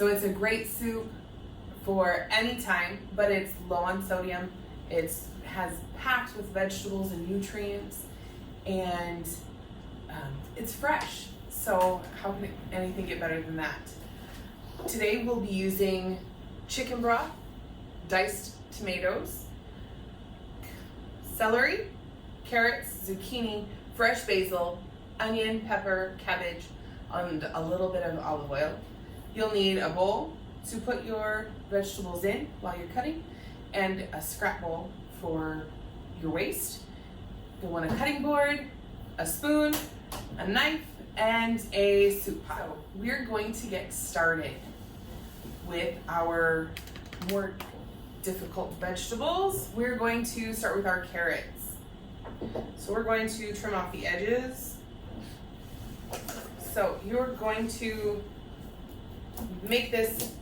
So it's a great soup for any time, but it's low on sodium. It's has packed with vegetables and nutrients, and it's fresh. So how can anything get better than that? Today we'll be using chicken broth, diced tomatoes, celery, carrots, zucchini, fresh basil, onion, pepper, cabbage, and a little bit of olive oil. You'll need a bowl to put your vegetables in while you're cutting, and a scrap bowl for your waste. You'll want a cutting board, a spoon, a knife, and a soup pot. So we're going to get started with our more difficult vegetables. We're going to start with our carrots. So we're going to trim off the edges. So you're going to make this,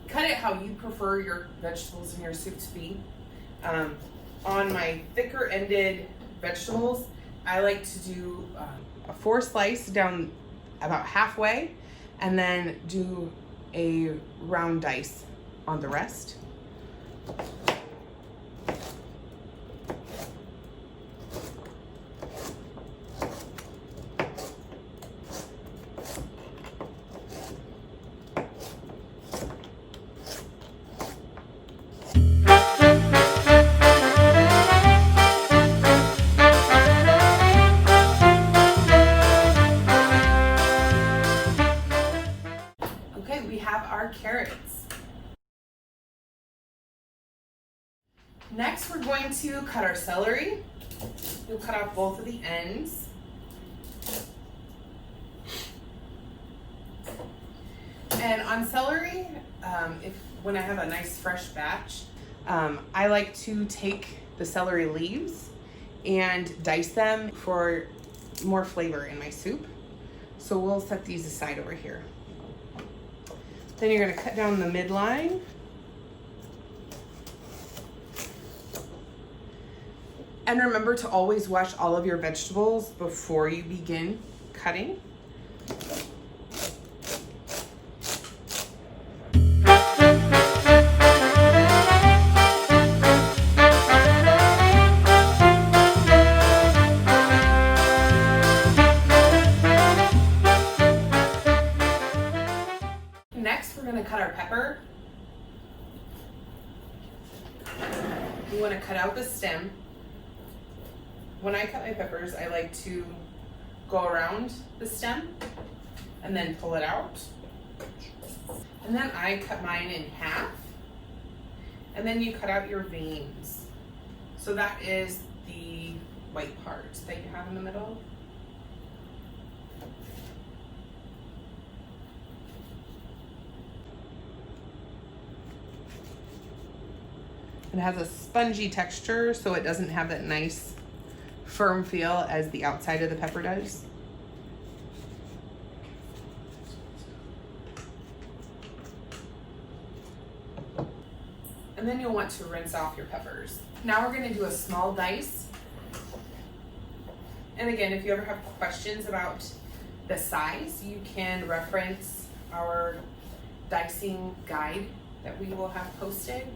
cut it how you prefer your vegetables in your soup to be. On my thicker ended vegetables, I like to do a 4 slice down about halfway, and then do a round dice on the rest. Okay, we have our carrots. Next, we're going to cut our celery. We'll cut off both of the ends. And on celery, when I have a nice fresh batch, I like to take the celery leaves and dice them for more flavor in my soup. So we'll set these aside over here. Then you're going to cut down the midline. And remember to always wash all of your vegetables before you begin cutting. Next, we're going to cut our pepper. You want to cut out the stem. When I cut my peppers, I like to go around the stem and then pull it out. And then I cut mine in half. And then you cut out your veins. So that is the white part that you have in the middle. It has a spongy texture, so it doesn't have that nice firm feel as the outside of the pepper does. And then you'll want to rinse off your peppers. Now we're going to do a small dice. And again, if you ever have questions about the size, you can reference our dicing guide that we will have posted.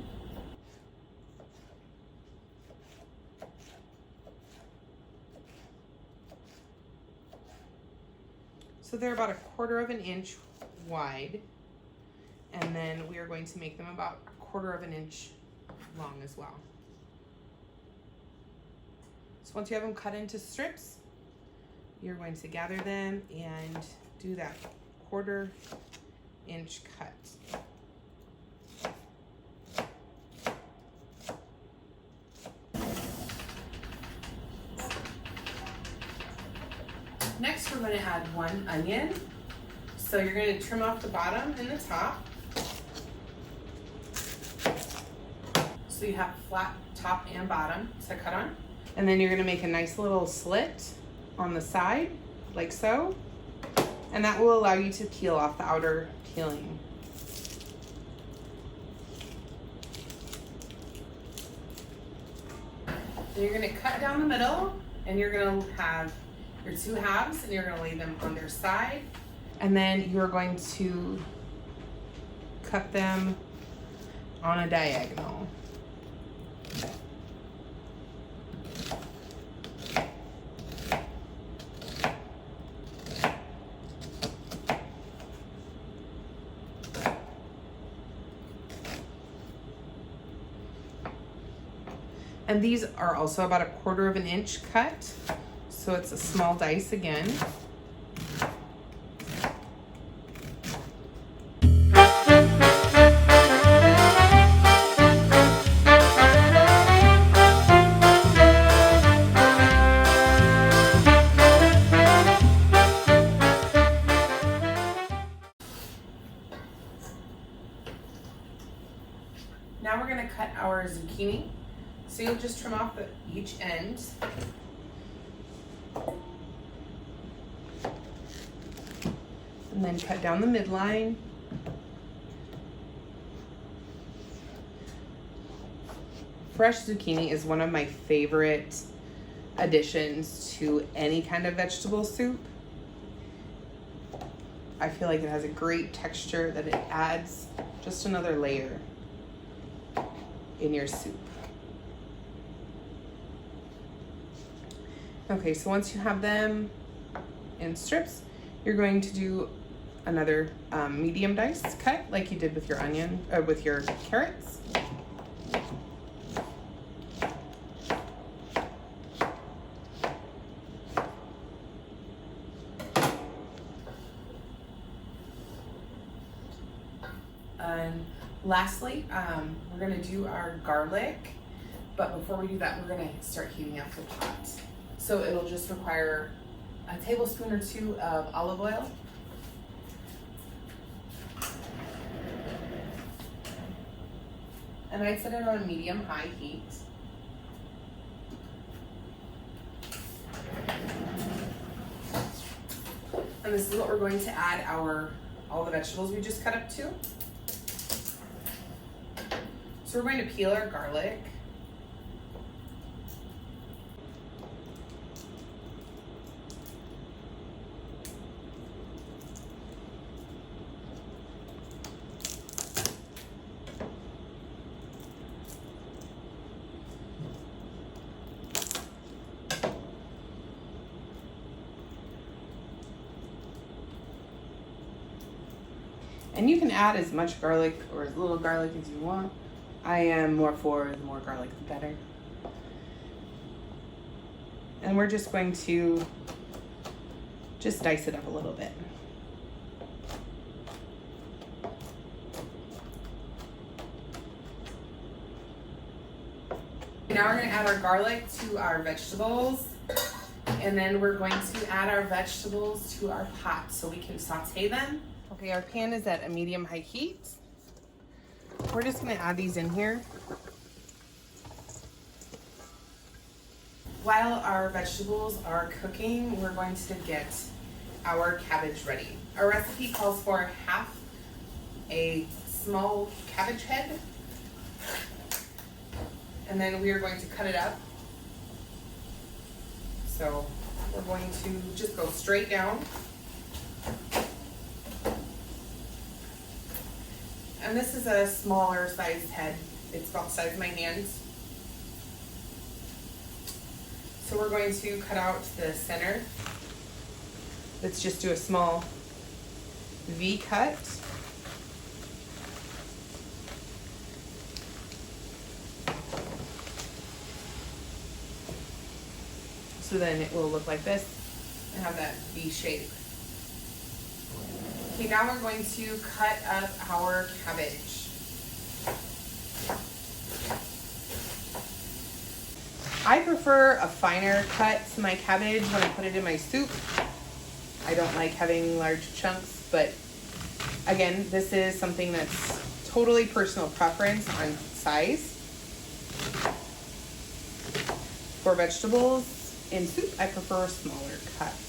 So they're about 1/4 of an inch wide, and then we are going to make them about 1/4 of an inch long as well. So once you have them cut into strips, you're going to gather them and do that 1/4 inch cut. Next, we're going to add 1 onion. So you're going to trim off the bottom and the top. So you have flat top and bottom to cut on. And then you're going to make a nice little slit on the side, like so. And that will allow you to peel off the outer peeling. Then you're going to cut down the middle, and you're going to have your 2 halves, and you're going to lay them on their side. And then you're going to cut them on a diagonal. And these are also about 1/4 of an inch cut, so it's a small dice again. Now we're going to cut our zucchini. So you'll just trim off each end. And then cut down the midline. Fresh zucchini is one of my favorite additions to any kind of vegetable soup. I feel like it has a great texture that it adds just another layer in your soup. Okay, so once you have them in strips, you're going to do another medium dice cut like you did with your onion, with your carrots. And lastly, we're gonna do our garlic, but before we do that, we're gonna start heating up the pot. So it'll just require a tablespoon or 2 of olive oil. And I'd set it on a medium-high heat. And this is what we're going to add all the vegetables we just cut up to. So we're going to peel our garlic. And you can add as much garlic or as little garlic as you want. I am more for the more garlic, the better. And we're just going to just dice it up a little bit. Now we're going to add our garlic to our vegetables. And then we're going to add our vegetables to our pot so we can saute them. Okay, our pan is at a medium-high heat. We're just going to add these in here. While our vegetables are cooking, we're going to get our cabbage ready. Our recipe calls for half a small cabbage head. And then we are going to cut it up. So we're going to just go straight down. And this is a smaller sized head. It's about the size of my hands. So we're going to cut out the center. Let's just do a small V cut. So then it will look like this and have that V shape. Okay, now we're going to cut up our cabbage. I prefer a finer cut to my cabbage when I put it in my soup. I don't like having large chunks, but again, this is something that's totally personal preference on size. For vegetables in soup, I prefer smaller cuts.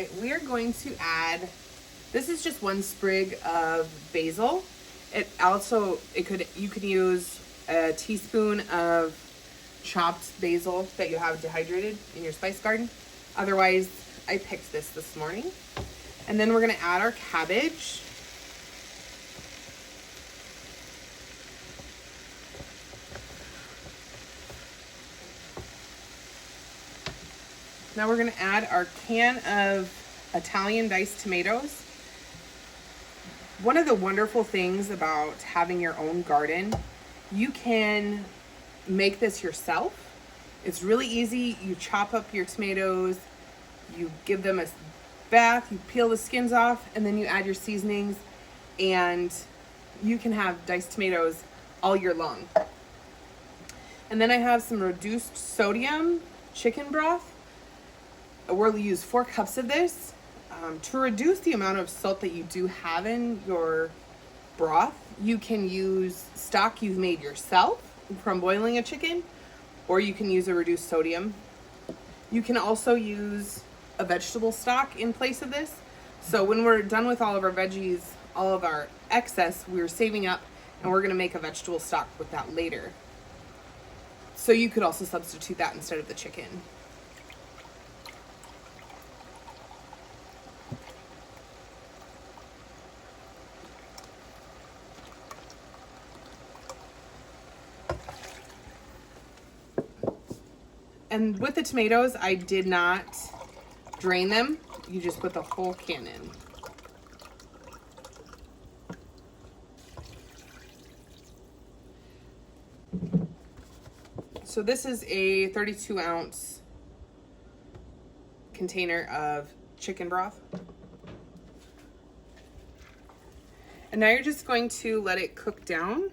right, we are going to add, this is just 1 sprig of basil. You could use a teaspoon of chopped basil that you have dehydrated in your spice garden. Otherwise, I picked this morning. And then we're gonna add our cabbage. Now we're gonna add our can of Italian diced tomatoes. One of the wonderful things about having your own garden, you can make this yourself. It's really easy. You chop up your tomatoes, you give them a bath, you peel the skins off, and then you add your seasonings, and you can have diced tomatoes all year long. And then I have some reduced sodium chicken broth. We'll use 4 cups of this. To reduce the amount of salt that you do have in your broth, you can use stock you've made yourself from boiling a chicken, or you can use a reduced sodium. You can also use a vegetable stock in place of this. So when we're done with all of our veggies, all of our excess, we're saving up, and we're gonna make a vegetable stock with that later. So you could also substitute that instead of the chicken. And with the tomatoes, I did not drain them. You just put the whole can in. So this is a 32-ounce container of chicken broth. And now you're just going to let it cook down.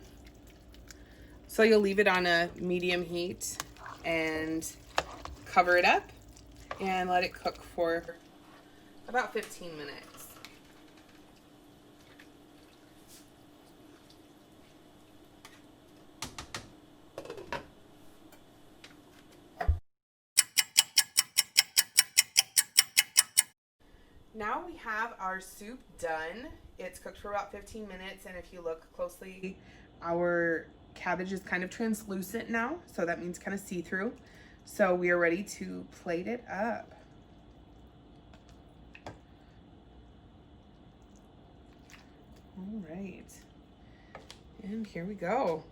So you'll leave it on a medium heat and cover it up and let it cook for about 15 minutes. Now we have our soup done. It's cooked for about 15 minutes, and if you look closely, our cabbage is kind of translucent now, so that means kind of see-through. So we are ready to plate it up. All right, and here we go.